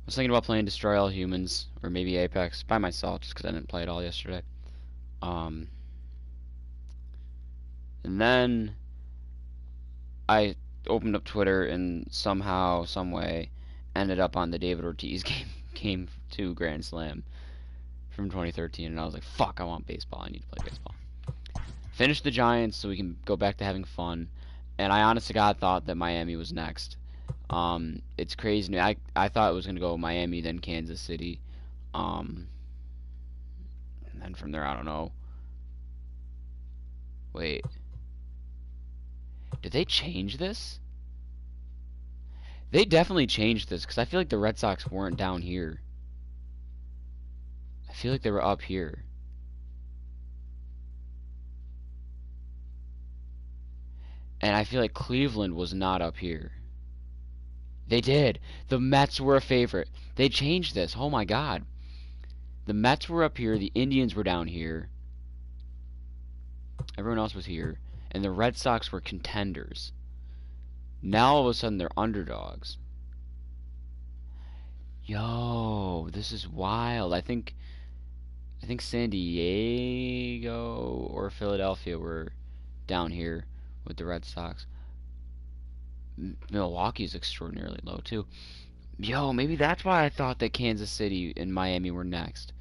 was thinking about playing Destroy All Humans or maybe Apex by myself just because I didn't play it all yesterday. Um, and then I opened up Twitter and somehow, some way, ended up on the David Ortiz game 2 Grand Slam from 2013, and I was like, fuck, I want baseball. I need to play baseball. Finish the Giants so we can go back to having fun. And I honest to God thought that Miami was next. It's crazy. I thought it was gonna go Miami, then Kansas City. And then from there, I don't know. Wait, did they change this? They definitely changed this because I feel like the Red Sox weren't down here. I feel like they were up here. And I feel like Cleveland was not up here. They did. The Mets were a favorite. They changed this. Oh my God. The Mets were up here. The Indians were down here. Everyone else was here. And the Red Sox were contenders. Now all of a sudden they're underdogs. Yo, this is wild. I think San Diego or Philadelphia were down here with the Red Sox. Milwaukee's extraordinarily low too. Yo, maybe that's why I thought that Kansas City and Miami were next.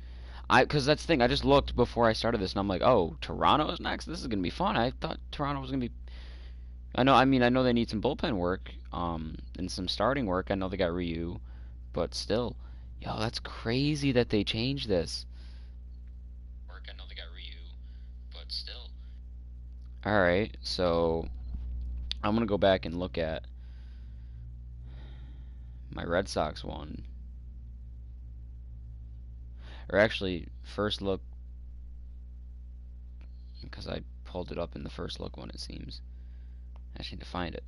Cause that's the thing. I just looked before I started this, and I'm like, oh, Toronto is next. This is gonna be fun. I thought Toronto was gonna be. I know. I mean, I know they need some bullpen work, and some starting work. I know they got Ryu, but still, yo, that's crazy that they changed this. I know they got Ryu, but still. All right, so I'm gonna go back and look at my Red Sox one. Or actually, first look, because I pulled it up in the first look one, it seems. I just need to find it.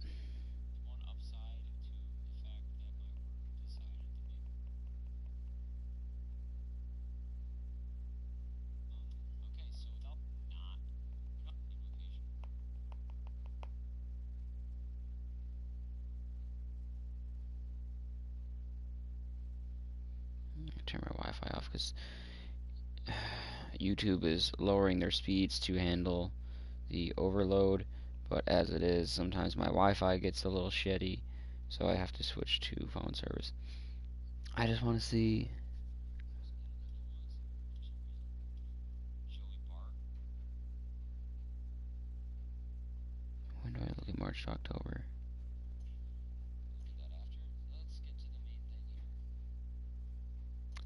Turn my Wi-Fi off because YouTube is lowering their speeds to handle the overload, but as it is, sometimes my Wi-Fi gets a little shitty, so I have to switch to phone service. I just want to see. When do I look at March to October?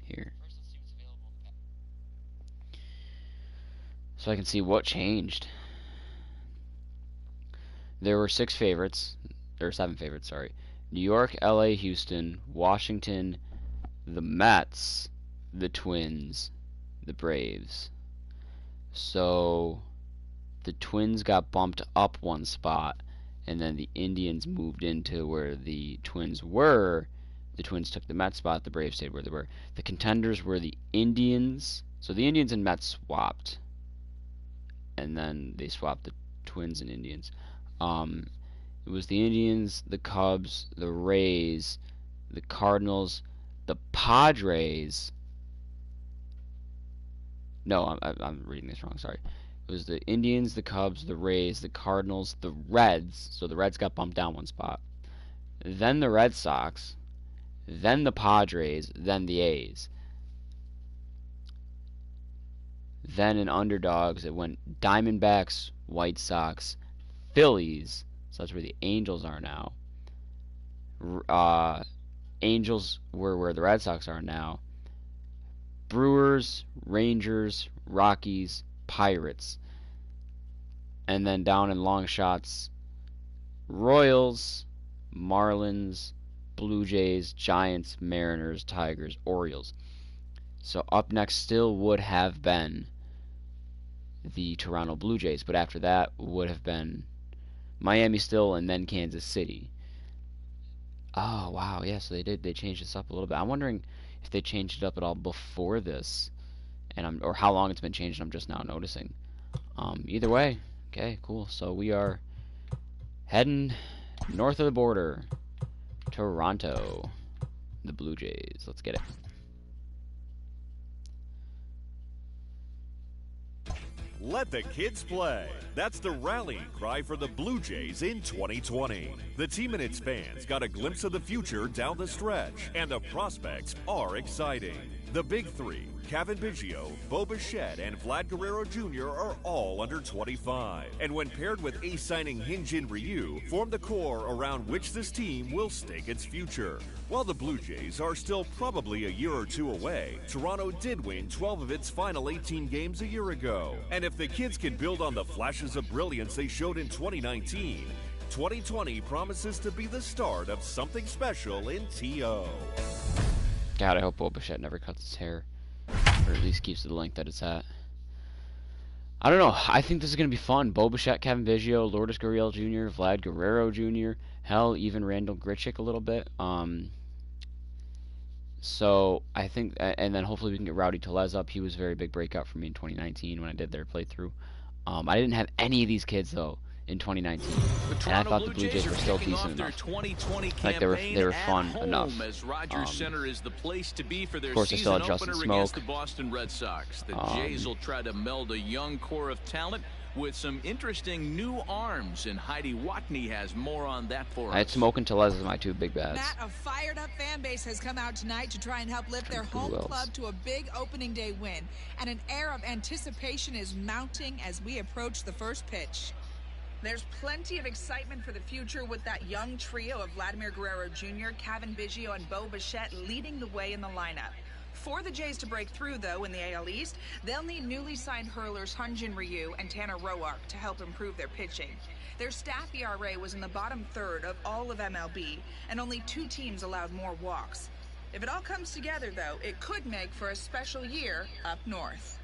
Here. So I can see what changed. There were 6 favorites, or 7 favorites, sorry. New York, LA, Houston, Washington, the Mets, the Twins, the Braves. So the Twins got bumped up 1 spot, and then the Indians moved into where the Twins were. The Twins took the Mets spot, the Braves stayed where they were. The contenders were the Indians. So the Indians and Mets swapped. And then they swapped the Twins and Indians. It was the Indians, the Cubs, the Rays, the Cardinals, the Padres. No, I'm reading this wrong. Sorry. It was the Indians, the Cubs, the Rays, the Cardinals, the Reds. So the Reds got bumped down 1 spot. Then the Red Sox. Then the Padres. Then the A's. Then in underdogs, it went Diamondbacks, White Sox, Phillies. So that's where the Angels are now. Angels were where the Red Sox are now. Brewers, Rangers, Rockies, Pirates. And then down in long shots, Royals, Marlins, Blue Jays, Giants, Mariners, Tigers, Orioles. So up next still would have been the Toronto Blue Jays, but after that would have been Miami still, and then Kansas City. Oh wow, yeah, so they changed this up a little bit. I'm wondering if they changed it up at all before this, or how long it's been changed. I'm just now noticing. Either way, okay, cool. So we are heading north of the border, Toronto, the Blue Blue Jays. Let's get it. Let the kids play. That's the rallying cry for the Blue Jays in 2020. The team and its fans got a glimpse of the future down the stretch, and the prospects are exciting. The big three, Cavan Biggio, Bo Bichette, and Vlad Guerrero Jr. are all under 25. And when paired with ace signing Hyun-Jin Ryu, form the core around which this team will stake its future. While the Blue Jays are still probably a year or two away, Toronto did win 12 of its final 18 games a year ago. And if the kids can build on the flashes of brilliance they showed in 2019, 2020 promises to be the start of something special in TO. God, I hope Bo Bichette never cuts his hair, or at least keeps it the length that it's at. I don't know. I think this is going to be fun. Bo Bichette, Cavan Biggio, Lourdes Gurriel Jr., Vlad Guerrero Jr., hell, even Randall Grichuk a little bit. So I think, and then hopefully we can get Rowdy Tellez up. He was a very big breakout for me in 2019 when I did their playthrough. I didn't have any of these kids though in 2019, and I thought the Blue Jays were still decent enough. Like they were fun enough. As Rogers Center is the place to be for their of course, I still had Justin Smoke. the Boston Red Sox. The Jays will try to meld a young core of talent with some interesting new arms, and Heidi Watney has more on that for us. I had Smoke and Tellez as my two big bats. Matt, a fired-up fan base has come out tonight to try and help lift their home club to a big opening day win, and an air of anticipation is mounting as we approach the first pitch. There's plenty of excitement for the future with that young trio of Vladimir Guerrero Jr., Cavan Biggio, and Bo Bichette leading the way in the lineup. For the Jays to break through, though, in the AL East, they'll need newly signed hurlers Hyun-Jin Ryu and Tanner Roark to help improve their pitching. Their staff ERA was in the bottom third of all of MLB, and only 2 teams allowed more walks. If it all comes together, though, it could make for a special year up north.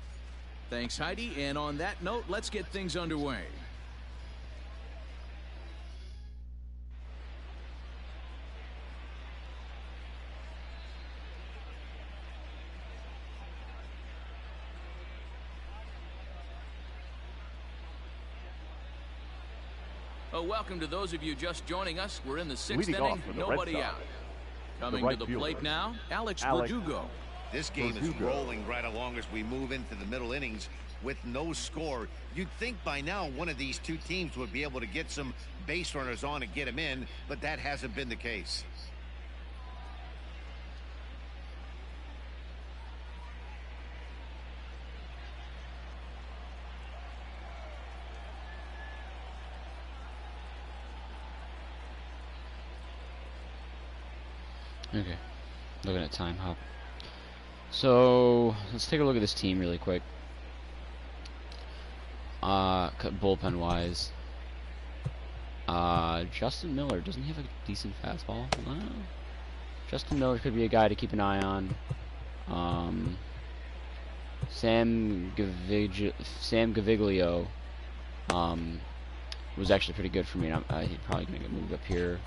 Thanks, Heidi. And on that note, let's get things underway. Welcome to those of you just joining us. We're in the 6th inning, nobody out. Coming to the plate now, Alex Verdugo. This game is rolling right along as we move into the middle innings with no score. You'd think by now one of these two teams would be able to get some base runners on and get them in, but that hasn't been the case. Okay, looking at time hop. So let's take a look at this team really quick. Bullpen wise, Justin Miller, doesn't he have a decent fastball? Justin Miller could be a guy to keep an eye on. Sam Gaviglio was actually pretty good for me. He's probably gonna get moved up here.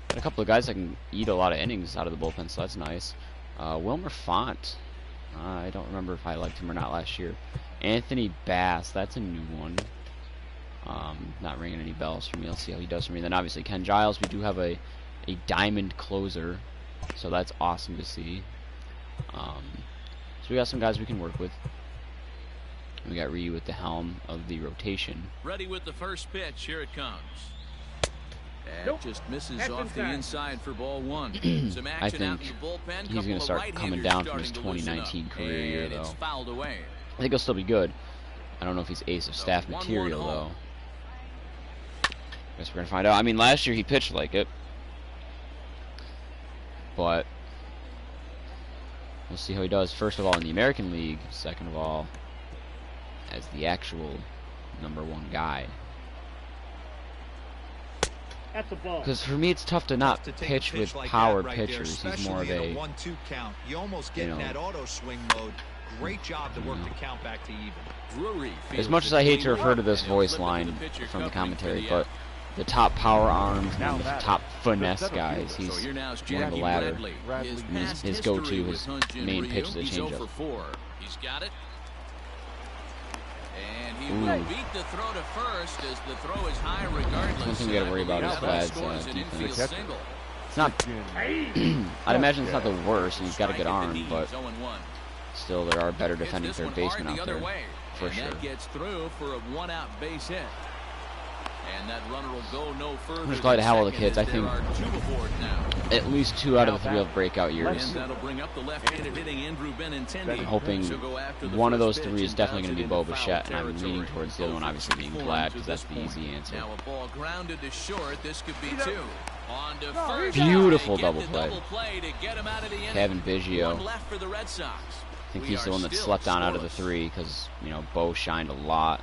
Got a couple of guys that can eat a lot of innings out of the bullpen, so that's nice. Wilmer Font, I don't remember if I liked him or not last year. Anthony Bass, that's a new one. Not ringing any bells for me. Let's see how he does for me. Then obviously Ken Giles, we do have a diamond closer, so that's awesome to see. So we got some guys we can work with. We got Ryu at the helm of the rotation. Ready with the first pitch. Here it comes. That just misses off the inside for ball 1. Some action out in the bullpen. He's going to start coming down from his 2019 career year, though. It's fouled away. I think he'll still be good. I don't know if he's ace of staff material, though. Guess we're going to find out. I mean, last year he pitched like it. But we'll see how he does, first of all, in the American League. Second of all, as the actual #1 guy. Because for me, it's tough to not pitch with power pitchers. He's more of a 1-2 count. You almost get in that auto swing mode. Great job to work the count back to even. As much as I hate to refer to this voice line from the commentary, but the top power arms and the top finesse guys, he's one of the latter. His go-to, his main pitch is the changeup. He's got it. And he will beat the throw to first as the throw is high regardless. One thing we got to worry about is Vlad's defense. not. I'd imagine it's not the worst, and he's got a good arm, but still, there are better defending third basemen out there, for sure. That gets through for a one-out base hit. And that runner will go no further. I'm just glad to have all the kids. I think at least 2 out of the 3 have breakout years. And that'll bring up the left-handed hitting Andrew Benintendi. I'm hoping one of those 3 is definitely going to be Bo Bichette, and I'm leaning towards the other one, obviously being Vlad, because that's the easy answer. Now a ball grounded to short. This could be 2. On to first. Beautiful double play. To get him out of the inning. Kevin Biggio. One left for the Red Sox. I think he's the one that slept on out of the 3 because, you know, Bo shined a lot.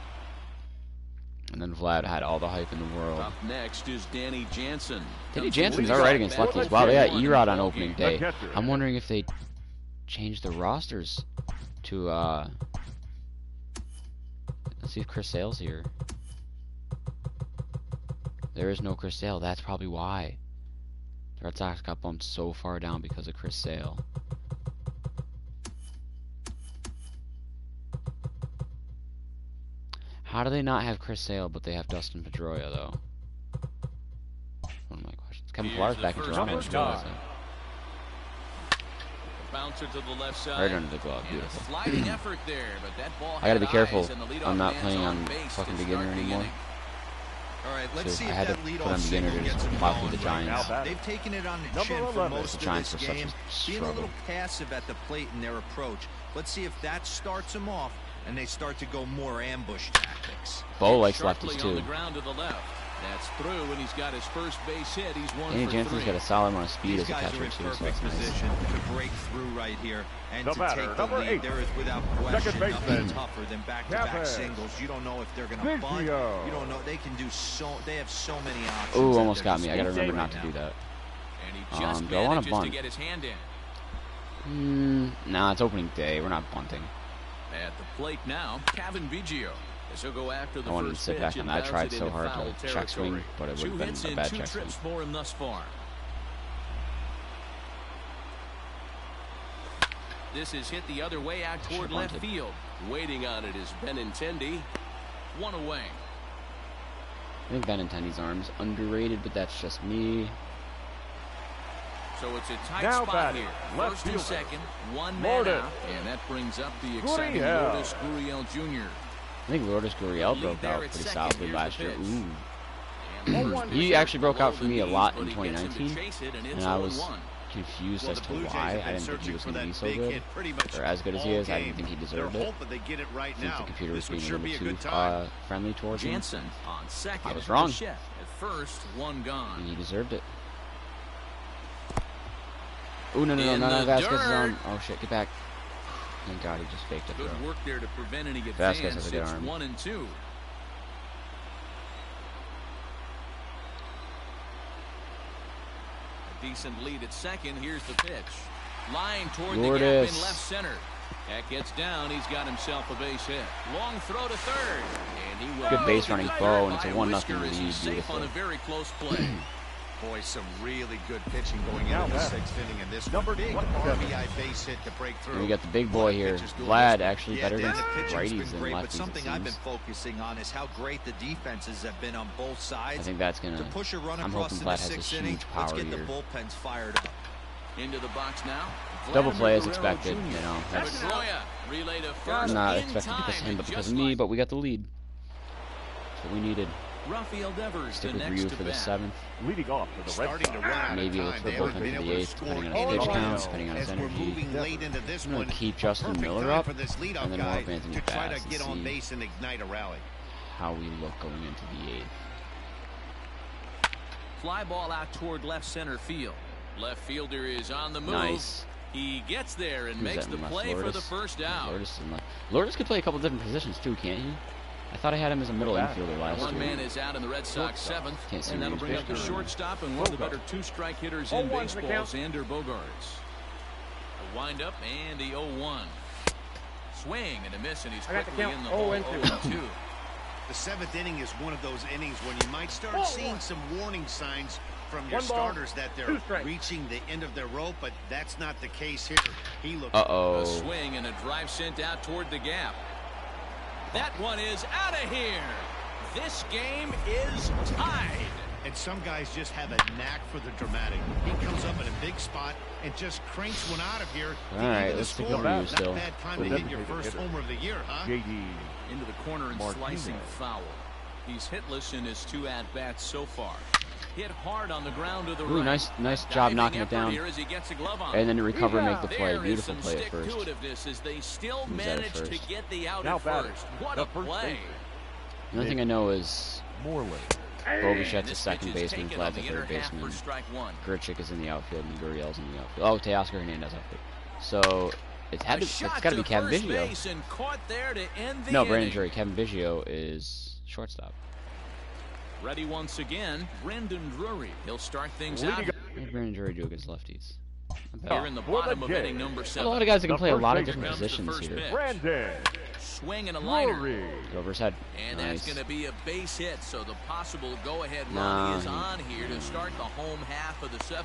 And then Vlad had all the hype in the world. Up next is Danny Jansen. Danny Jansen's alright against lefties. Wow, they got Erod on opening day. I'm wondering if they changed the rosters to, let's see if Chris Sale's here. There is no Chris Sale. That's probably why. The Red Sox got bumped so far down because of Chris Sale. How do they not have Chris Sale, but they have Dustin Pedroia, though? One of my questions. Kevin Pillar's back in Toronto. Bouncer to the left side. Right under the glove. Beautiful. Sliding effort there, but that ball I gotta be careful. I'm not playing on fucking beginner anymore. All right, let's see I if had to that put leadoff on beginner to just plow through the Giants. They've taken it on the chin for most The of this Giants are game, such a being a struggle. little passive at the plate in their approach. Let's see if that starts them off and they start to go more ambush tactics. Bo likes lefties On too. the ground to the left. That's through, and he's got his first base hit. He's 1 Danny for Jansen's 3. got a solid amount of speed as a These guys catcher are in too, so perfect that's nice. position to break through right here and to take the lead. 8. There is without question nothing baseman. tougher than back-to-back singles. You don't know if they're going to bunt. You don't know. They can do so. They have so many options. Ooh, almost got me. I gotta remember not to do that. And he just do I want to manages bunt? to get his hand in. Nah, it's opening day. We're not bunting. At the plate now, Kevin Biggio. As he'll go after the I wanted to first sit back pitch on and that. I tried bounce it so into hard foul to check swing, territory. but it would 2 have been hits a and bad 2 check swing. trips for him thus far. This is hit the other way out toward left bunted. field. Waiting on it is Benintendi. 1 away. I think Benintendi's arm's underrated, but that's just me. So it's a tight Now spot batting, here. left First and fielder. second, 1 man Lourdes. out, and that brings up the exciting Gurriel. Lourdes Gurriel Jr. I think Lourdes Gurriel Lead broke there out at pretty second. solidly Here's the last year. pitch. Ooh. And the first He pitch actually broke out for below me a the lot knees, in but he gets him to 2019, chase it, and it's and I was 0-1. confused as to the Blue Jays why. have I been didn't think he searching was for going to be that so big good, hit pretty much or as good as he all is. I didn't game. think he deserved They're it. hoping they get it right I think now. the computer was This would being sure a be little a too good time. friendly towards him. Jansen on second. I was wrong. Bichette at first, 1 gone. And he deserved it. Ooh, no, In the Vasquez is dirt. on. Oh shit, get back. Thank God he just faked it. Good Throw. work there to prevent any Vasquez advance. has a good It's arm. 1-2. A decent lead at second. Here's the pitch. Line toward the gap Lourdes. in left center. That gets down. He's got himself a base hit. Long throw to third. And he will Good base running, Bo, and it's a by 1-0 whisker as lead. he's safe on Beautiful. a very close play. Boy, some really good pitching going Now into the batting. 6th inning, and this Number big 27. RBI base hit to break through. And we got the big boy here. Pitches doing Vlad this. actually better Dan, against the pitching's righties been than great, but lefties, something it I've been seems. focusing on is how great the defenses have been on both I sides. think that's To gonna. push a run I'm across hoping in Vlad the has a 6th inning, huge let's power get the here. bullpens fired up. Into the box now. Double play as Vladimir Guerrero expected. Jr. You know, that's Pedroia, relay to first not in expected because of time, him, but because just of me. like But we got the lead. That's what we needed. Rafael Devers, Stick the with next Ryu to for the bat. 7th. Leading off for the Red Starting to Sox. run out of Maybe time. let's They put haven't bullpen been for able the to 8th, score depending on his any pitch runs. counts, depending on his As we're energy. moving late into this I'm gonna one, keep Justin perfect Miller time up, for this leadoff and then we'll guy have Anthony to try Bass to and get on see base and ignite a rally. how we look going into the 8th. Fly ball out toward left center field. Left fielder is on the move. Nice. He gets there and Who's makes that the in left? play for the Lourdes? first Yeah, out. Lourdes could play a couple different positions too, can't he? I thought I had him as a middle infielder last One man year. is out in the Red Sox 7th, Can't see and that'll where bring he's up the pitching. shortstop and one of the better 2-strike hitters in 0-1 to the baseball, count. Xander Bogaerts. A windup and the 0-1. Swing and a miss, and he's I got the quickly count. in the hole 0-2. 0-2. The 7th inning is one of those innings when you might start seeing some warning signs from your 1 ball, starters that 2 they're strikes. reaching the end of their rope, but that's not the case here. He looks Uh-oh. A swing and a drive sent out toward the gap. That one is out of here. This game is tied. And some guys just have a knack for the dramatic. He comes up in a big spot and just cranks one out of here. All right, let's take a review still. Not bad time to hit your first homer of the year, huh? Into the corner and slicing foul. He's hitless in his 2 at-bats so far. Hit hard on the ground to the right. Nice job knocking it down. As he gets a glove on. And then to recover and make the play. There Beautiful is play some at first. stick-to-itiveness as they still manage to get the out at first. What a play. The only thing I know is Bobichet's a second baseman, Vlad's a third baseman. Grichuk is in the outfield, and Gurriel's in the outfield. Oh, Teoscar Hernandez outfield. So it's got to be Kevin Biggio. No, Brandon Drury. Kevin Biggio is shortstop. Ready once again, Brandon Drury. He'll start things out. What did Brandon Drury do against lefties? Here in the bottom of inning number 7. A lot of guys that can play a lot of different positions here. Brandon. Swing and a liner. Go over his head. And nice. that's going to be a base hit, so the possible go-ahead run is on here to start the home half of the 7th.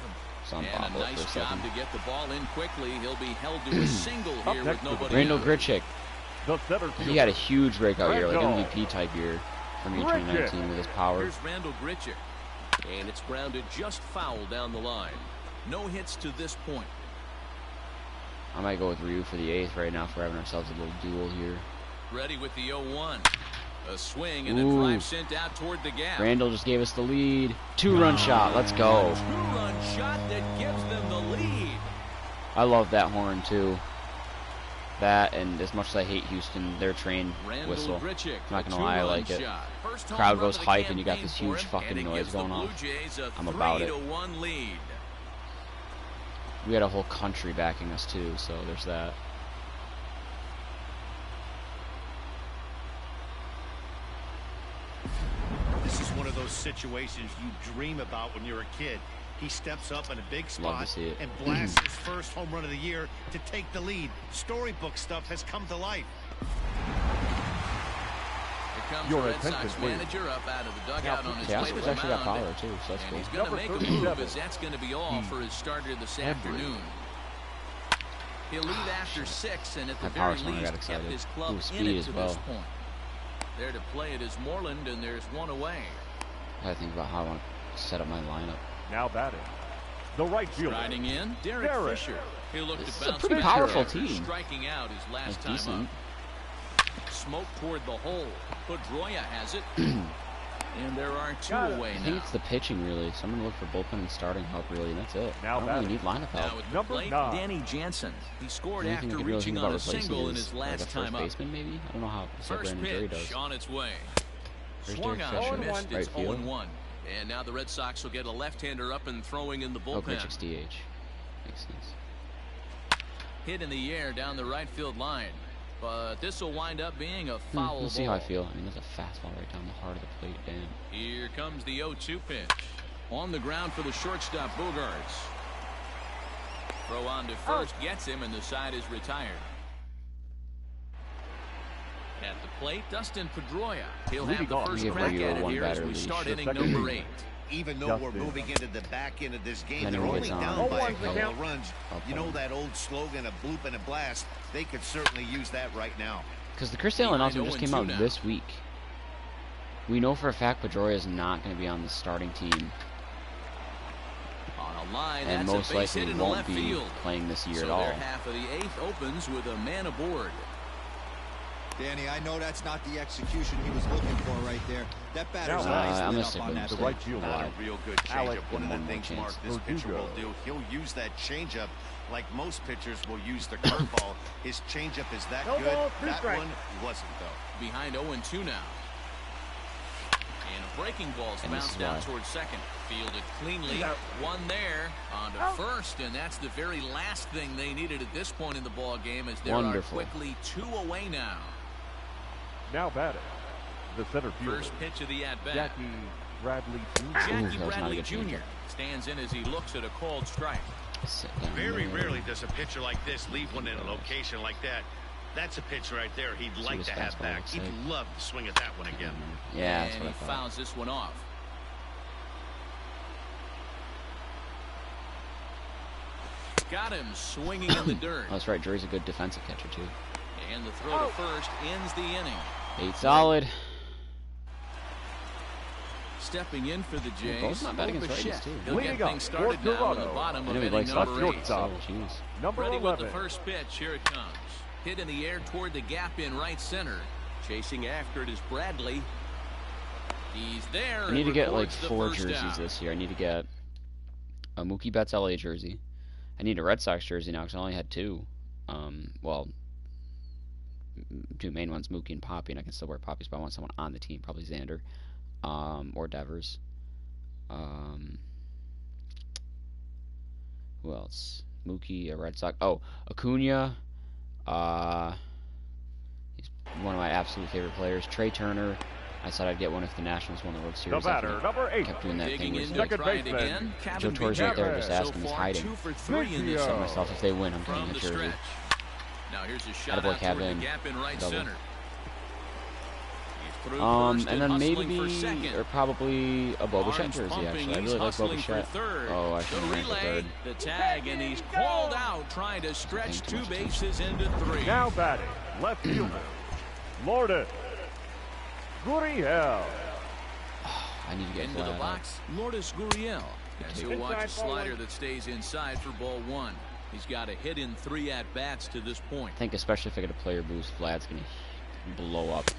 And a nice job to get the ball in quickly. He'll be held to a single here with nobody. Randall Grichuk. He had a huge breakout year, like MVP type year from 2019 with his power. Here's Randall Grichuk. And it's grounded just foul down the line. No hits to this point. I might go with Ryu for the 8th right now for having ourselves a little duel here. Ready with the 0-1. A swing and a drive sent out toward the gap. Randall just gave us the lead. 2-run shot. Let's go. 2-run shot that gives them the lead. I love that horn too. That, and as much as I hate Houston, their train whistle. I'm not gonna lie, I like it. Crowd goes hype and you got this huge fucking noise going on. I'm about it. We had a whole country backing us too, so there's that. This is one of those situations you dream about when you're a kid. He steps up in a big spot and blasts his first home run of the year to take the lead. Storybook stuff has come to life. Here comes the Red Sox manager up out of the dugout on his way to the actually got mound. power too, so that's And cool. he's going to make a move as that's going to be all for his starter this afternoon. He'll lead after 6 and at the very least kept his club in it to this point. There to play it is Moreland, and there's one away. I gotta think about how I want to set up my lineup. Now batting, the right fielder. Riding in, Derek Fisher. He'll look This to is a bounce pretty back powerful after team. striking out his last That's time decent. up. Smoke toward the hole. Pedroia has it. And there are 2 away I now. think it's the pitching really. So I'm gonna look for bullpen and starting help really, and that's it. Now I don't really need lineup Now help. at the Number plate, 9. Danny Jansen. He scored Anything after you can really think reaching about on a replacing single in is his like a last first time up. baseman maybe. I don't know how First Brandon Drury pitch does. on its way. There's Swung Derek out, Fisher. missed. It's Right field. 0-1. And now the Red Sox will get a left-hander up and throwing in the Oh, bullpen. Grichuk's DH. Makes sense. Hit in the air down the right field line. But this will wind up being a foul We'll see how ball. I feel. I mean, that's a fastball right down the heart of the plate. Damn. Here comes the 0-2 pitch. On the ground for the shortstop, Bogarts. Throw on to first, gets him, and the side is retired. At the plate, Dustin Pedroia. He'll have the first Give crack Ryu at a it here as one-batter we lead. start inning Second number 8. Even though we're moving into the back end of this game, Then they're he only gets on. down by a 0-1 couple count. of runs. You know that old slogan, a bloop and a blast? They could certainly use that right now. Because the Chris Sale announcement just came out 0-2 now. this week. We know for a fact Pedroia is not going to be on the starting team, On a line, and that's most a base hit likely in the won't left be field. playing this year So at all. their half of the 8th opens with a man aboard. Danny, I know that's not the execution he was looking for right there. That batter's Now, eyes I'm lit gonna up stick on with that the play. right fielder. Not a real good Alec, changeup. One of one the more things, chance. Mark, this pitcher will do, he'll use that changeup like most pitchers will use the curveball. His changeup is that No good. ball, three That strike. one wasn't, though. Behind 0-2 now. And a breaking ball's And this bounced is down why. towards second. Fielded cleanly. One there on to first, and that's the very last thing they needed at this point in the ball game, as there Wonderful. are quickly 2 away now. Now batting, the center fielder. First pitch of the at-bat. Jackie Bradley Jr. Jackie that was not a Bradley good Jr. changeup. stands in as he looks at a called strike. Sit down Very there. rarely does a pitcher like this leave one in a location like that. That's a pitch right there he'd like his to have fastball back. looks He'd like. love to swing at that one again. Yeah, that's And what I he thought. fouls this one off. Got him swinging in the dirt. Oh, that's right. Drury's a good defensive catcher too. And the throw to first ends the inning. 8 solid. Stepping in for the Jays. Bo's not bad against righties, too. He'll get things started now in the bottom of inning number 8. Number Ready 11. with the first pitch. Here it comes. Hit in the air toward the gap in right center. Chasing after it is Bradley. He's there. I need to get like 4 jerseys this year. I need to get a Mookie Betts LA jersey. I need a Red Sox jersey now because I only had 2. Well, 2 main ones, Mookie and Poppy, and I can still wear Poppy's, but I want someone on the team, probably Xander, or Devers. Who else? Mookie, a Red Sox. Oh, Acuna. He's one of my absolute favorite players. Trey Turner. I said I'd get one if the Nationals won the World Series. The batter, number 8. Kept doing that thing. Second baseman. Joe Torre's right there, just asking. He's hiding. 2 for 3 in this I said myself, if they win, I'm getting the jersey. Now here's a shot Attaboy, out toward the gap in right center. And then maybe, or probably a Bo Bichette jersey, actually. I really like Bo Bichette. Oh, I should have ran for third. The tag, and he's called out, trying to stretch 2 bases into 3. Now batting, left fielder, Lourdes Gurriel. I need to get into the box, Lourdes Gurriel. As he'll watch a slider that stays inside for ball 1. He's got a hit in 3 at-bats to this point. I think especially if I get a player boost, Vlad's going to blow up.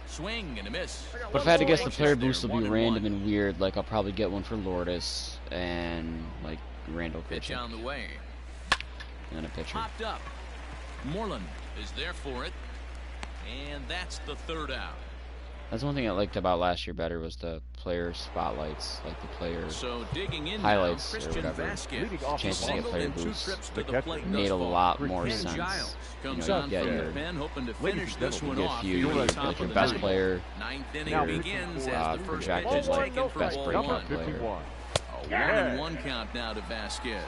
Swing and a miss. But if I had to guess, the player boost will be random and weird. Like, I'll probably get one for Lourdes and, like, Randall pitch on the way. And a pitcher. Popped up. Moreland is there for it. And that's the 3rd out. That's one thing I liked about last year better was the player spotlights, like the player highlights or whatever. Chances to get player boosts made a lot more sense. You know, you get your like your best player, projected like best breakout player. 1-1 count now to Vasquez.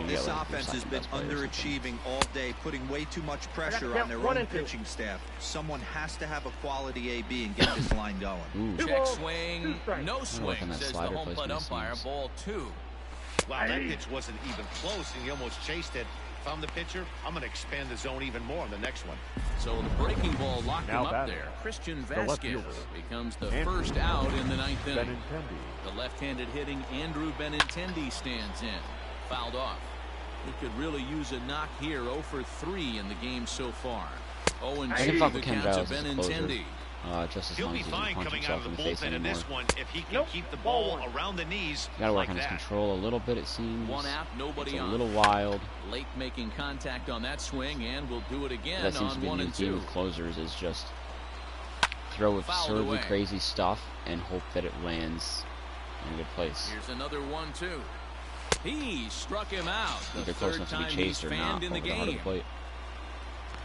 This offense has been underachieving all day, putting way too much pressure on their own pitching staff. Someone has to have a quality AB and get this line going. Check swing, no swing, says the home plate umpire. Ball 2. Wow, that pitch wasn't even close, and he almost chased it. Found the pitcher. I'm going to expand the zone even more on the next one. So the breaking ball locked him up there. Christian Vasquez becomes the first out in the 9th inning. The left-handed hitting Andrew Benintendi stands in. Fouled off. He could really use a knock here. 0 for 3 in the game so far. 0-2 the count to Benintendi. Just as He'll long be as he fine doesn't punch coming out himself of in the the face bullpen in anymore. this one if he can keep the ball around the knees. Gotta work like on his that. control a little bit, it seems. 1 out, nobody it's on. a little wild. Late making contact on that swing, and we'll do it again That seems on to be 1 the and theme 2. with closers is just throw absurdly crazy stuff and hope that it lands in a good place. Here's another 1-2. He struck him out. The close 3rd enough to be time he's chased or not fanned in the over the heart of game. the plate.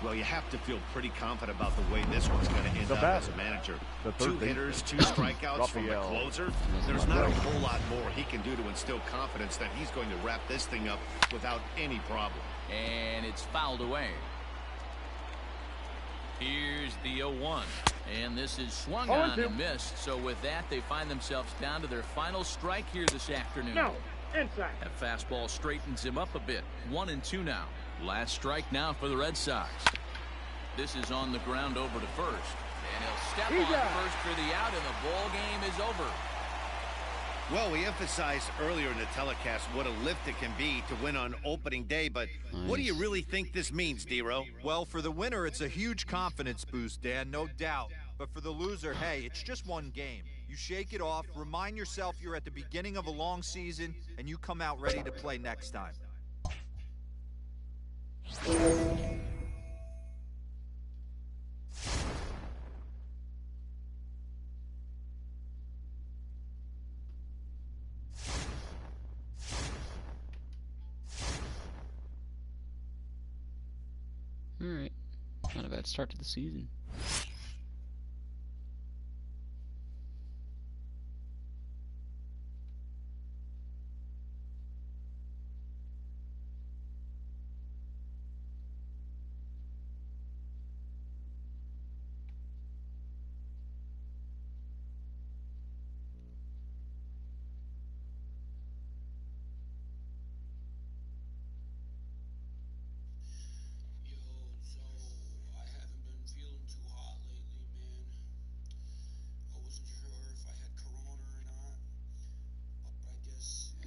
Well, you have to feel pretty confident about the way this one's going to end up as a manager. 2 hitters, 2 strikeouts from the closer. There's not a whole lot more he can do to instill confidence that he's going to wrap this thing up without any problem. And it's fouled away. Here's the 0-1. And this is swung on and missed. So with that, they find themselves down to their final strike here this afternoon. That fastball straightens him up a bit. 1 and 2 now. Last strike now for the Red Sox. This is on the ground over to first. And he'll step on first for the out, and the ball game is over. Well, we emphasized earlier in the telecast what a lift it can be to win on opening day, but what do you really think this means, D-Ro? Well, for the winner, it's a huge confidence boost, Dan, no doubt. But for the loser, hey, it's just one game. You shake it off, remind yourself you're at the beginning of a long season, and you come out ready to play next time. Alright. Not a bad start to the season.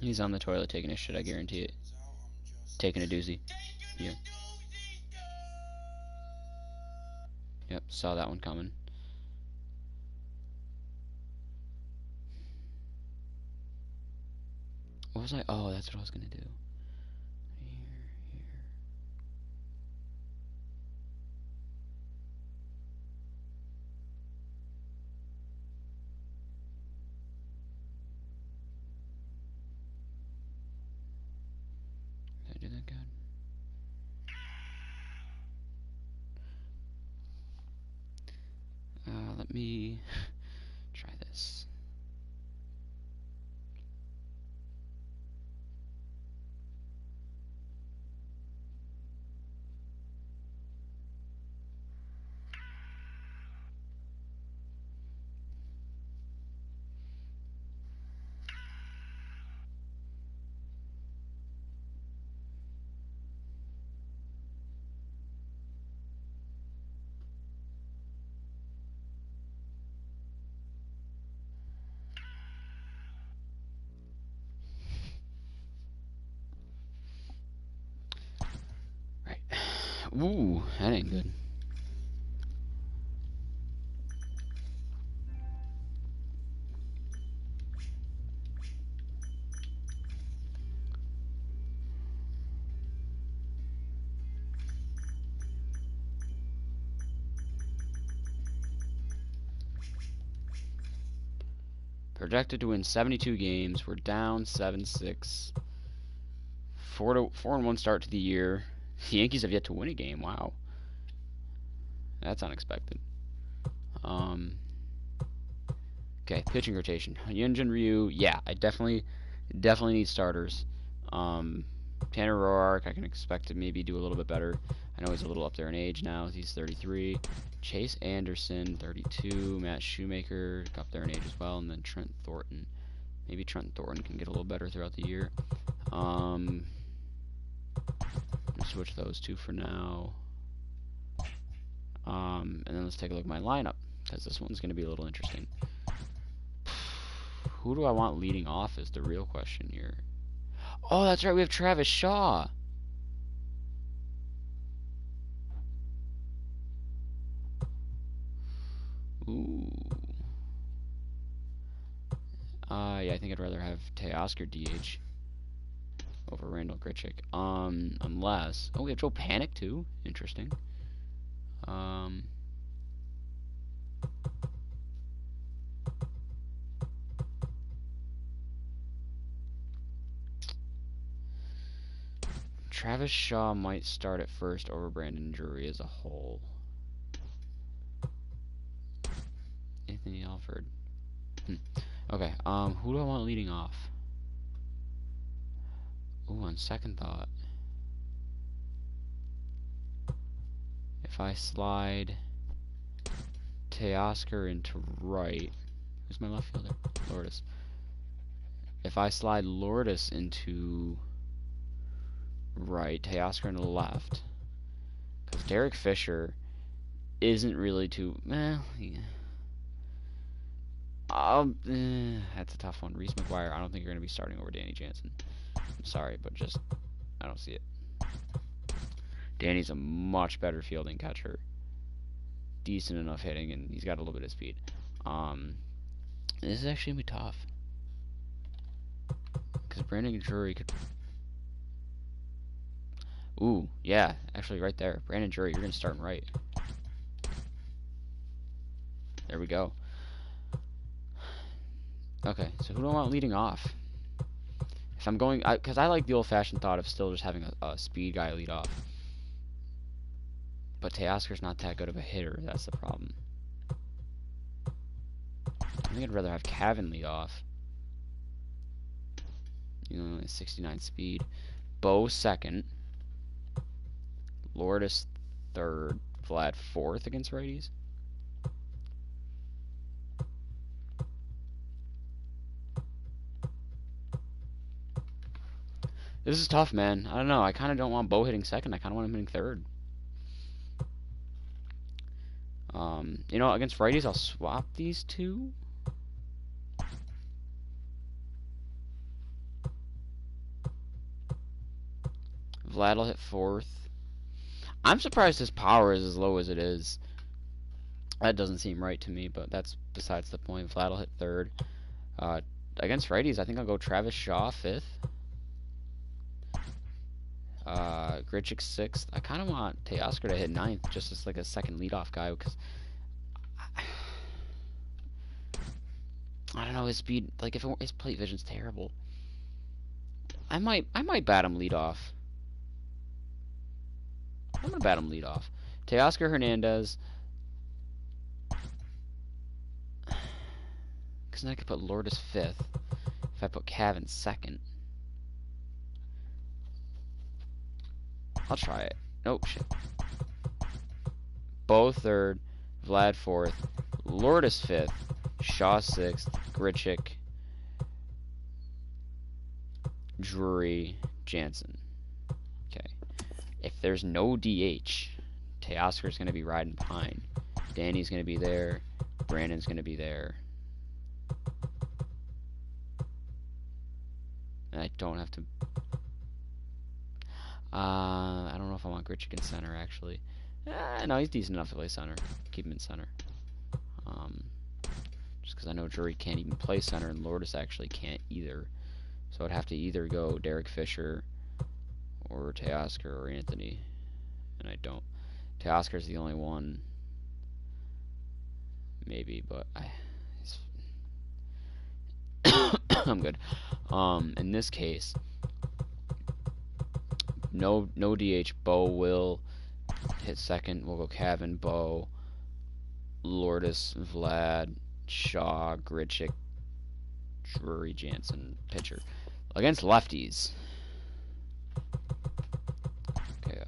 He's on the toilet taking his shit, I guarantee it. Taking a doozy. Yeah. Yep, saw that one coming. What was I? Oh, that's what I was gonna do. Here. Did I do that good? Let me try this. Right. Ooh, that ain't good. Projected to win 72 games. We're down 7-6. 4-1 start to the year. The Yankees have yet to win a game. Wow, that's unexpected. Okay, pitching rotation. Hyunjin Ryu. Yeah, I definitely need starters. Tanner Roark, I can expect to maybe do a little bit better. I know he's a little up there in age now. He's 33. Chase Anderson, 32. Matt Shoemaker, up there in age as well. And then Trent Thornton. Maybe Trent Thornton can get a little better throughout the year. Switch those two for now. And then let's take a look at my lineup, because this one's going to be a little interesting. Who do I want leading off is the real question here. Oh, that's right, we have Travis Shaw. Ooh. Yeah, I think I'd rather have Teoscar DH over Randall Grichuk. Unless... Oh, we have Joe Panic, too. Interesting. Travis Shaw might start at first over Brandon Drury as a whole. Anthony Alford. Okay, who do I want leading off? Ooh, on second thought, if I slide Teoscar into right, who's my left fielder? Lourdes. If I slide Lourdes into right, Teoscar into left, because Derek Fisher isn't really too... yeah. That's a tough one. Reese McGuire, I don't think you're going to be starting over Danny Jansen. I'm sorry, but just, I don't see it. Danny's a much better fielding catcher. Decent enough hitting, and he's got a little bit of speed. This is actually going to be tough. Because Brandon Drury could... Ooh, yeah, actually right there. Brandon Drury, you're going to start in right. There we go. Okay, so who do I want leading off? If I'm going... Because I like the old-fashioned thought of still just having a speed guy lead off. But Teoscar's not that good of a hitter. That's the problem. I think I'd rather have Cavan lead off. You know, 69 speed. Bo second. Lourdes third. Vlad fourth against righties. This is tough, man. I don't know. I kind of don't want Bo hitting second. I kind of want him hitting third. You know, against righties, I'll swap these two. Vlad will hit fourth. I'm surprised his power is as low as it is. That doesn't seem right to me, but that's besides the point. Vlad will hit third. Against righties, I think I'll go Travis Shaw fifth. Grichuk sixth. I kind of want Teoscar to hit ninth, just as like a second leadoff guy, because I don't know, his speed. Like if his plate vision's terrible, I might bat him leadoff. I'm gonna bat him leadoff. Teoscar Hernandez. Because then I could put Lourdes fifth. If I put Cavan second. I'll try it. Oh, shit. Bo third. Vlad fourth. Lourdes fifth. Shaw sixth. Grichuk. Drury. Jansen. Okay. If there's no DH, Teoscar's going to be riding behind. Danny's going to be there. Brandon's going to be there. And I don't have to... I don't know if I want Grichuk in center, actually. No, he's decent enough to play center. Keep him in center. Just because I know Drury can't even play center, and Lourdes actually can't either. So I'd have to either go Derek Fisher or Teoscar or Anthony. And I don't. Teoscar's the only one. Maybe, but I'm good. In this case, no DH. Bo will hit second. We'll go Cavan, Bo, Lourdes, Vlad, Shaw, Grichuk, Drury, Jansen, pitcher. Against lefties. Okay,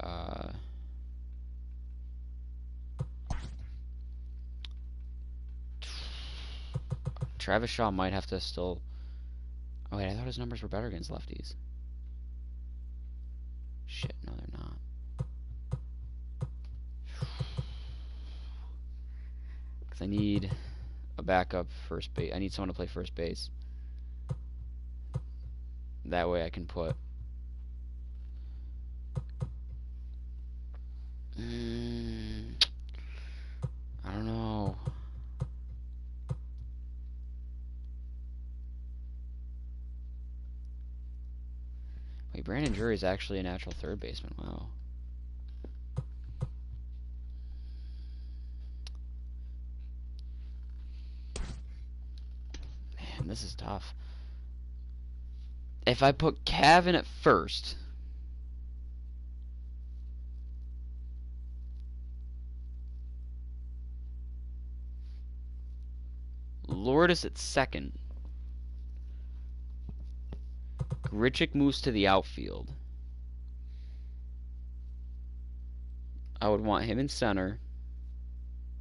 Travis Shaw might have to still... Oh wait, I thought his numbers were better against lefties. Shit, no they're not. Because I need a backup first base. I need someone to play first base. That way I can put... I don't know. Wait, Brandon Drury is actually a natural third baseman. Wow. Man, this is tough. If I put Cavan at first... Lourdes at second... Grichuk moves to the outfield. I would want him in center.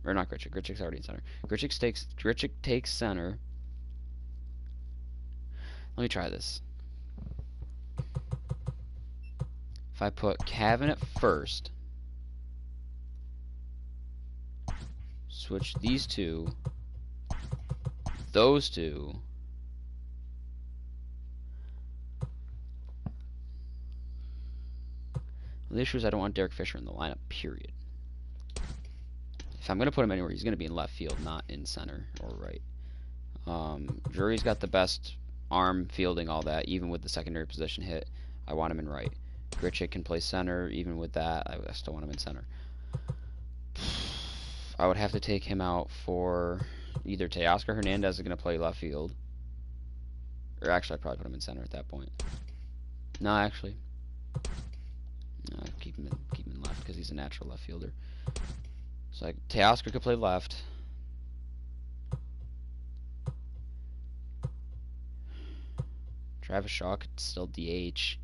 Or not Grichuk. Grichuk's already in center. Grichuk takes center. Let me try this. If I put Cavan at first, switch these two, those two. The issue is I don't want Derek Fisher in the lineup, period. If I'm going to put him anywhere, he's going to be in left field, not in center or right. Drury's got the best arm, fielding, all that, even with the secondary position hit. I want him in right. Grichuk can play center, even with that. I still want him in center. I would have to take him out for either Teoscar Hernandez is going to play left field. Or actually, I'd probably put him in center at that point. No, actually. No, keep him in left because he's a natural left fielder. So Teoscar could play left. Travis Shaw could still DH.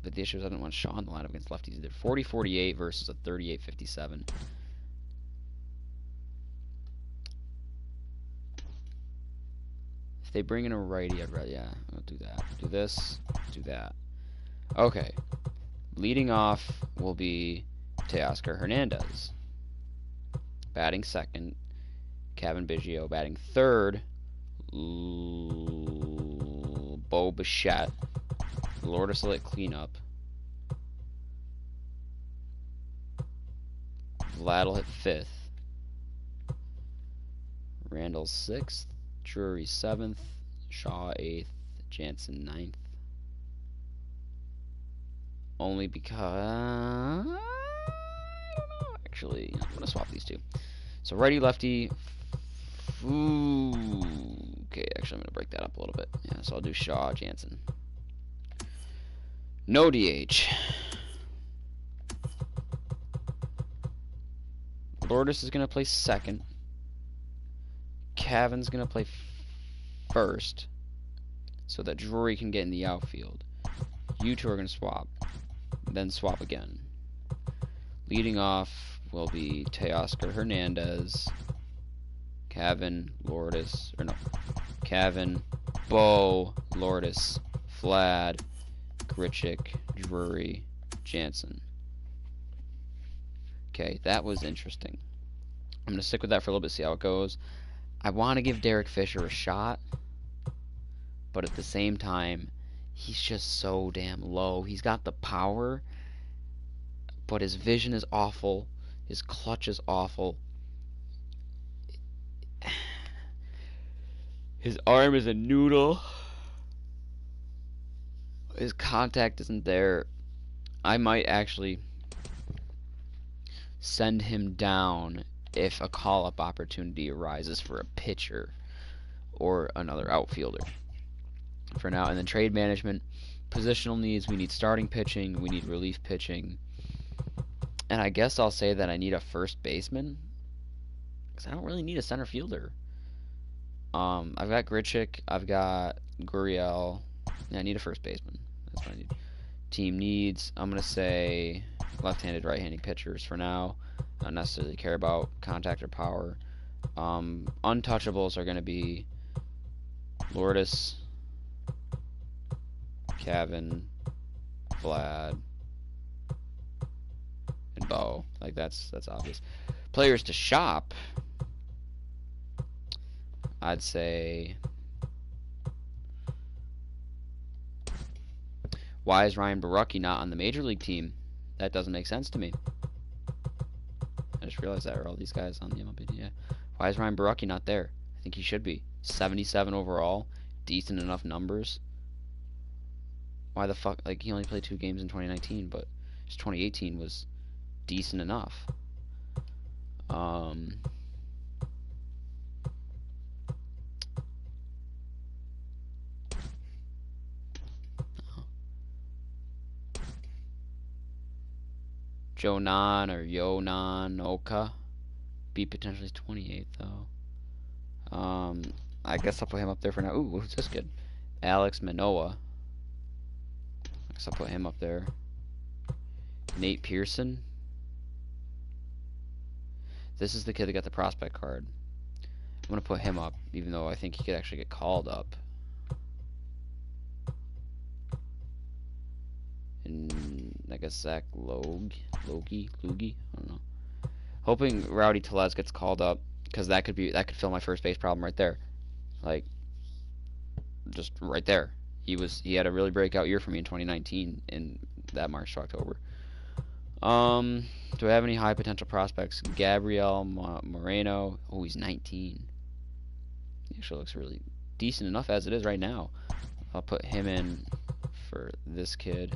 But the issue is I don't want Shaw in the lineup against lefties either. 40-48 versus a 38-57. If they bring in a righty, I'd rather, yeah, I'll do that. Do this, do that. Okay. Leading off will be Teoscar Hernandez. Batting second, Cavan Biggio. Batting third, Bo Bichette. Lourdes will hit cleanup. Vlad will hit 5th. Randall 6th. Drury 7th. Shaw 8th. Jansen 9th. Only because... I don't know. Actually, I'm going to swap these two. So righty, lefty. Ooh. Okay, actually, I'm going to break that up a little bit. Yeah, so I'll do Shaw, Jansen. No DH. Lourdes is going to play 2nd. Cavan's going to play 1st. So that Drury can get in the outfield. You two are going to swap. Then swap again. Leading off will be Teoscar Hernandez. Cavan, Lourdes. Or no. Cavan, Bo, Lourdes, Vlad, Grichuk, Drury, Jansen. Okay, that was interesting. I'm going to stick with that for a little bit, see how it goes. I want to give Derek Fisher a shot, but at the same time, he's just so damn low. He's got the power, but his vision is awful. His clutch is awful. His arm is a noodle. His contact isn't there. I might actually send him down if a call-up opportunity arises for a pitcher or another outfielder for now. And then trade management, positional needs, we need starting pitching, we need relief pitching, and I guess I'll say that I need a first baseman because I don't really need a center fielder. I've got Grichuk, I've got Gurriel, and I need a first baseman. That's what I need. Team needs, I'm going to say left-handed, right-handed pitchers for now. I don't necessarily care about contact or power. Untouchables are going to be Lourdes, Cavan, Vlad, and Bo. Like that's obvious. Players to shop, I'd say. Why is Ryan Borucki not on the major league team? That doesn't make sense to me. I just realized that. Are all these guys on the MLB? Yeah. Why is Ryan Borucki not there? I think he should be. 77 overall. Decent enough numbers. Why the fuck? Like, he only played 2 games in 2019, but his 2018 was decent enough. Jonan or Yonan Oka be potentially 28th though. I guess I'll put him up there for now. Ooh, who's this kid? Alex Manoah. I guess I'll put him up there. Nate Pearson. This is the kid that got the prospect card. I'm gonna put him up, even though I think he could actually get called up. And I guess Zach Logie, I don't know. Hoping Rowdy Tellez gets called up, because that could fill my first base problem right there. Like, just right there. He had a really breakout year for me in 2019 in that March to October. Do I have any high potential prospects? Gabriel Moreno. Oh, he's 19. He actually looks really decent enough as it is right now. I'll put him in for this kid.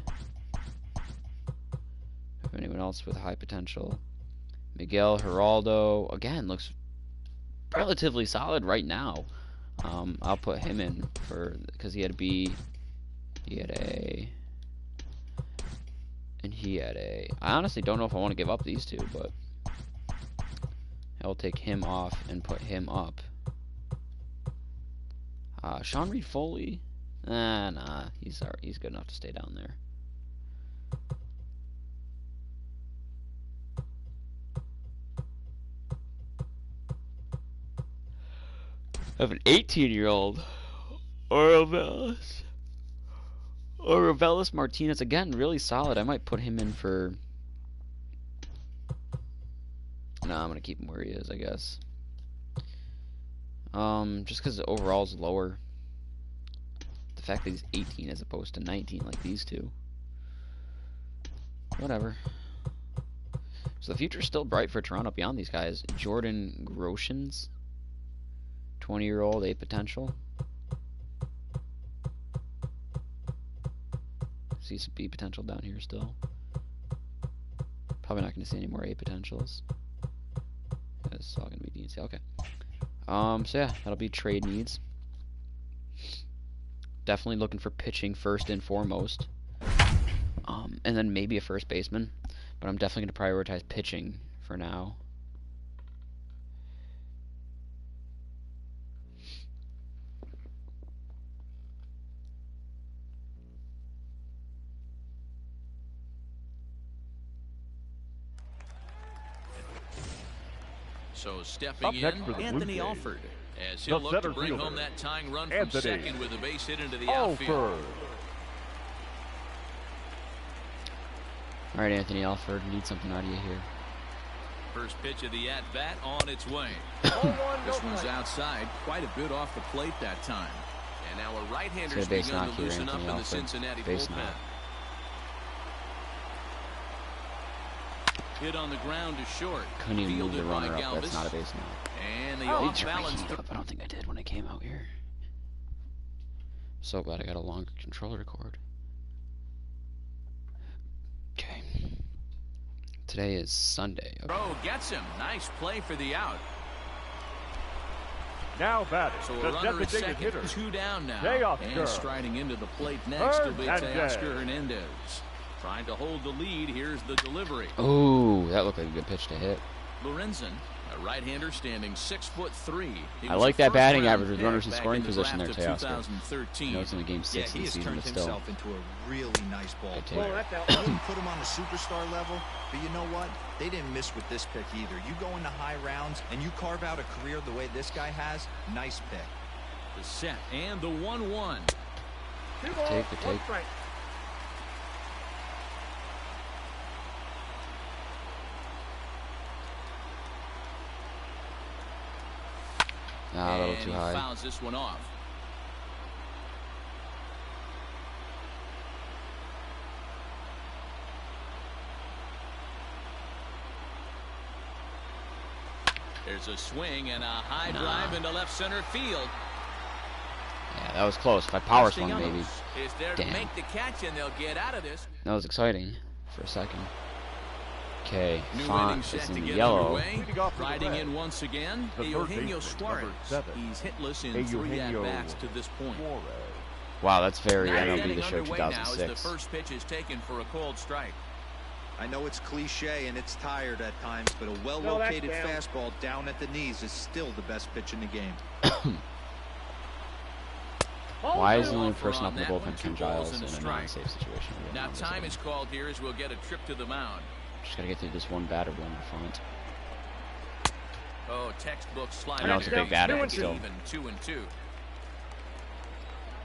Have anyone else with high potential? Miguel Geraldo, again, looks relatively solid right now. I'll put him in because he had a B, he had A, and he had A. I honestly don't know if I want to give up these two, but I'll take him off and put him up. Sean Reed Foley, nah, he's good enough to stay down there. I have an 18-year-old Orvelis Martinez, again, really solid. I might put him in for... No, I'm going to keep him where he is, I guess. Just because the overall is lower. The fact that he's 18 as opposed to 19 like these two. Whatever. So the future's still bright for Toronto beyond these guys. Jordan Groshans, 20-year-old, A potential. See some B potential down here still. Probably not going to see any more A potentials. It's all going to be D and C. Okay. So yeah, that'll be trade needs. Definitely looking for pitching first and foremost. And then maybe a first baseman. But I'm definitely going to prioritize pitching for now. So stepping in, Anthony Alford, as he'll look to bring home that tying run from second with a base hit into the outfield. All right, Anthony Alford, need something out of you here. First pitch of the at-bat on its way. This one's outside, quite a bit off the plate that time. And now a right-hander's begun to loosen up in the Cincinnati bullpen. Hit on the ground to short. Couldn't even move the runner up. That's not a base knock. And the off-balance up. I don't think I did when I came out here. So glad I got a longer controller cord. Okay. Today is Sunday. Okay. Bro gets him. Nice play for the out. Now batting. So a runner at second, hitter. 2 down now. And striding into the plate next will be Teoscar Hernandez. Trying to hold the lead. Here's the delivery. Oh, that looked like a good pitch to hit. Lorenzen, a right-hander standing 6'3". I like that batting average with runners in scoring position there, Teoscar. I know it's in the game 6 of the season, but still. He has turned himself into a really nice ball player. I wouldn't put him on a superstar level, but you know what? They didn't miss with this pick either. You go into high rounds and you carve out a career the way this guy has. Nice pick. The set and the 1-1. Take the take. Ah, a little too high. Fouls this one off. There's a swing and a high drive into left center field. Yeah, that was close. If I power swung, maybe. Is there to make the catch, and they'll get out of this. That was exciting for a second. Okay, Font is in the yellow. Riding in once again, Eugenio Suarez. He's hitless in 3 at-bats to this point. Wow, that's very MLB The Show 2006. The first pitch is taken for a cold strike. I know it's cliche and it's tired at times, but a well-located fastball down at the knees is still the best pitch in the game. Why is the only person up in the bullpen Ken Giles in a non-safe situation? Now time is called here as we'll get a trip to the mound. Just gotta get through this one batter, Wilmer Font. Oh, textbook slider. I know it's a big batter, but still. Even 2-2.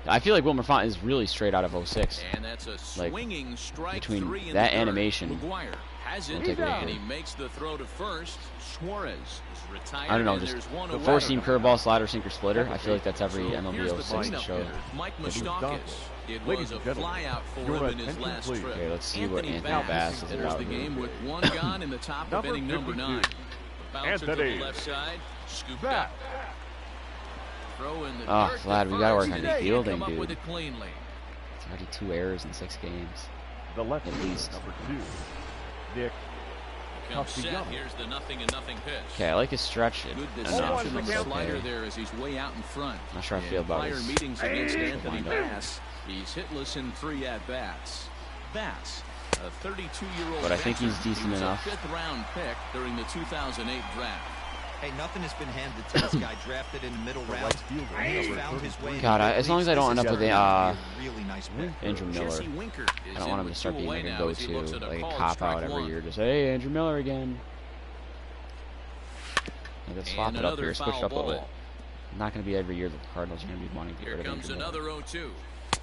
I feel like Wilmer Font is really straight out of 06. And that's a swinging strike between 3 in that the animation. McGuire has it, and he makes the throw to first. Suarez is retired. I don't know, just the 4-seam curveball, slider, sinker, splitter. I feel like that's every MLB 06 show. Mike Moustakas. It was a flyout for him in his last trip. Okay, let's see what Anthony Bass is about. The game with 1 gone in the top of inning number 9. The bouncer to the left side, scooped up. Throw in the dirt. Vlad, we gotta work on your fielding, dude. With it cleanly. It's already 2 errors in 6 games. The left at least. Number 2, Nick. Set. Here's the 0-0 pitch. Okay, I like his stretch. Good deception of the slider there as he's way out in front. Not sure I feel about his meetings against Anthony Bass. He's hitless in 3 at-bats. Bass, a 32-year-old. But I think he's decent enough. A 5th-round pick during the 2008 draft. Hey, nothing has been handed to this guy. Drafted in the middle round. He's found his way. God, as long as I don't end up with a really nice pick. Andrew Miller, I don't want him to start being like a go-to, like a cop-out every year. Just say, hey, Andrew Miller again. Let's swap it up here, switch it up a little bit. Not going to be every year that the Cardinals are going to be wanting to get rid of Andrew Miller. Here comes another 0-2.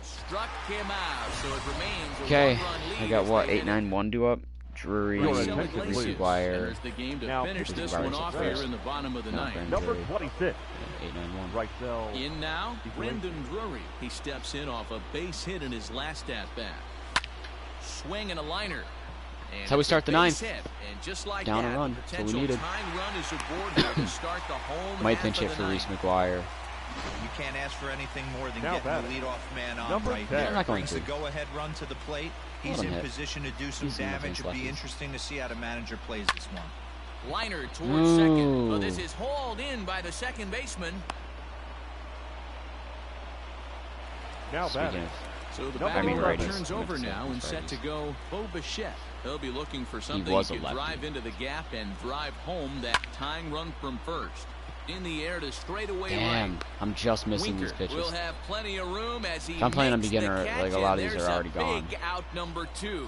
Struck him out, so it remains. Okay, I got what, 8-9-1 due up. Drury, McGuire. The game to finish this one off here in the bottom of the 9th. Number 26. 8-9-1. Right cell. In now, Brendan Drury. He steps in off a base hit in his last at-bat. Swing and a liner. That's how we start the ninth. Like down a run. That's what we needed. Might pinch hit for Reese McGuire. You can't ask for anything more than getting the leadoff man on right here. I'm not going to. The go-ahead run to the plate. He's in position to do some damage. It'll be interesting to see how the manager plays this one. Liner towards second. Oh, this is hauled in by the second baseman. Now batting. So the batting turns over now and set to go Bo Bichette. He'll be looking for something he can drive into the gap and drive home that tying run from first. In the air to straightaway right. I'm just missing these pitches. Will have plenty of room as he I'm playing on beginner, like a lot of these are already gone. Out number 2.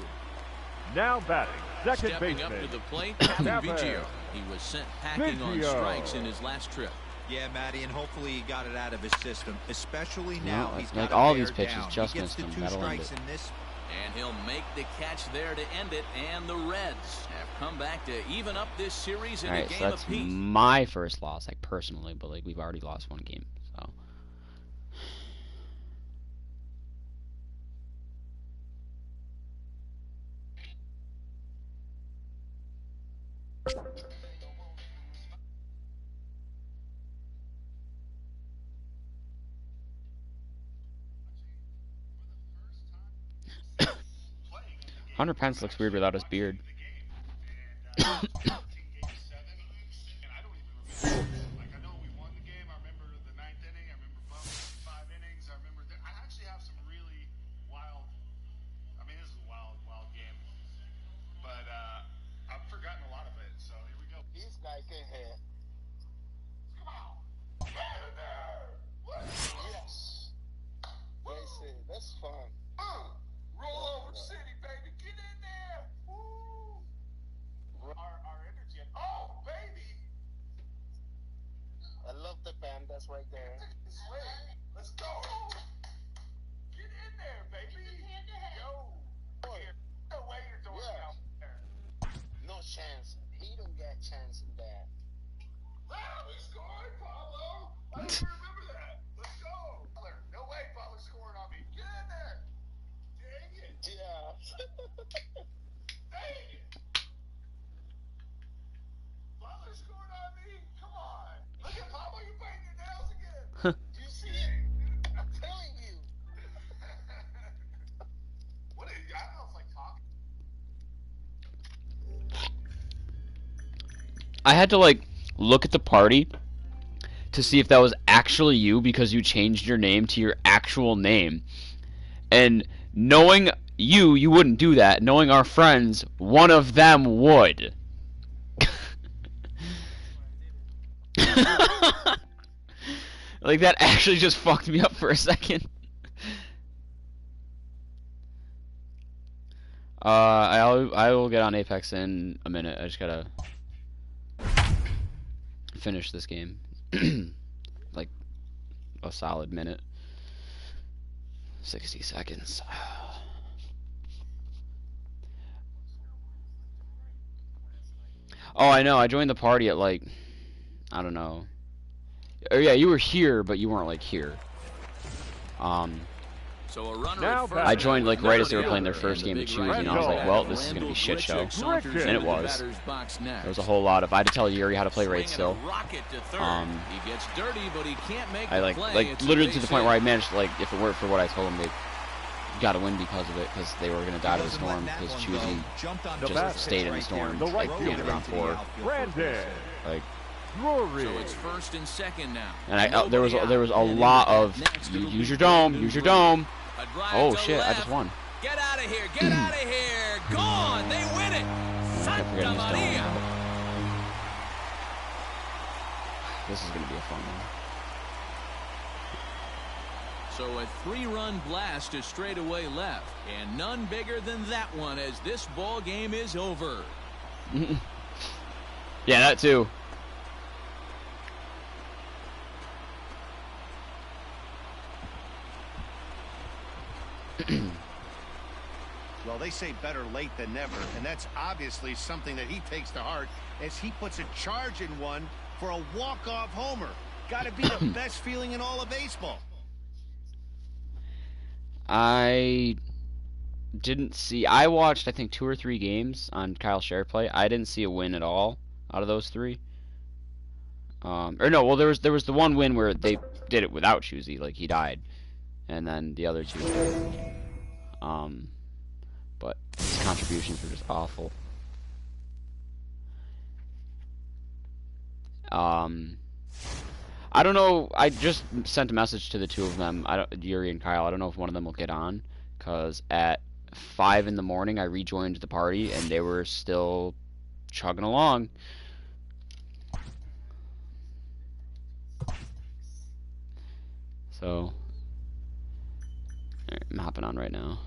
Now batting, second Stepping baseman. up to the plate, Vigio. He was sent packing on strikes in his last trip. Yeah, Matty, and hopefully he got it out of his system, especially now. He's like got all these pitches down. just he gets missed the him. 2 strikes in this. And he'll make the catch there to end it, and the Reds have come back to even up this series in a game that's apiece. My first loss, like personally, but like we've already lost one game, so. Hunter Pence looks weird without his beard. Right there. Let's go. Get in there, baby. Yo. No way you're doing it out there. No chance. He don't get chance in that. Wow, he scored, Pablo. I don't remember that. Let's go. No way Pablo's scoring on me. Get in there. Dang it. Yeah. Dang it. Pablo scored on me. Come on. Look at Pablo. You're biting your nails again. Do you see it? I'm telling you. What is I don't know if like talking. I had to like look at the party to see if that was actually you because you changed your name to your actual name. And knowing you wouldn't do that. Knowing our friends, one of them would. Like that actually just fucked me up for a second. I will get on Apex in a minute. I just gotta finish this game. Like a solid minute. 60 seconds. Oh, I know. I joined the party at like, I don't know. Oh yeah, you were here, but you weren't like here. So a runner I joined like right as they were playing their first game of choosing, and I was like, well, this is gonna be shit show, and it was. There was a whole lot of I had to tell Yuri how to play right still. I like literally to the point where I managed like if it weren't for what I told them, they got to win because of it, because they were gonna die to the storm because choosing just stayed in the storm like the end of round 4. Like. So it's first and second now. And there was a lot of use your dome, use your dome. Oh shit! I just won. Get out of here! Get out of here! Gone! They win it. Santa Maria. This is gonna be a fun one. So a 3-run blast to straightaway left, and none bigger than that one as this ball game is over. Yeah, that too. Well, they say better late than never, and that's obviously something that he takes to heart as he puts a charge in one for a walk-off homer. Got to be the best feeling in all of baseball. I didn't see. I watched, I think, 2 or 3 games on Kyle Scher play. I didn't see a win at all out of those 3. Or no, well, there was the one win where they did it without Choosy, like he died, and then the other 2 did. But his contributions were just awful. I don't know. I just sent a message to the 2 of them. Yuri and Kyle. I don't know if one of them will get on, cause at 5 in the morning I rejoined the party and they were still chugging along. So I'm hopping on right now.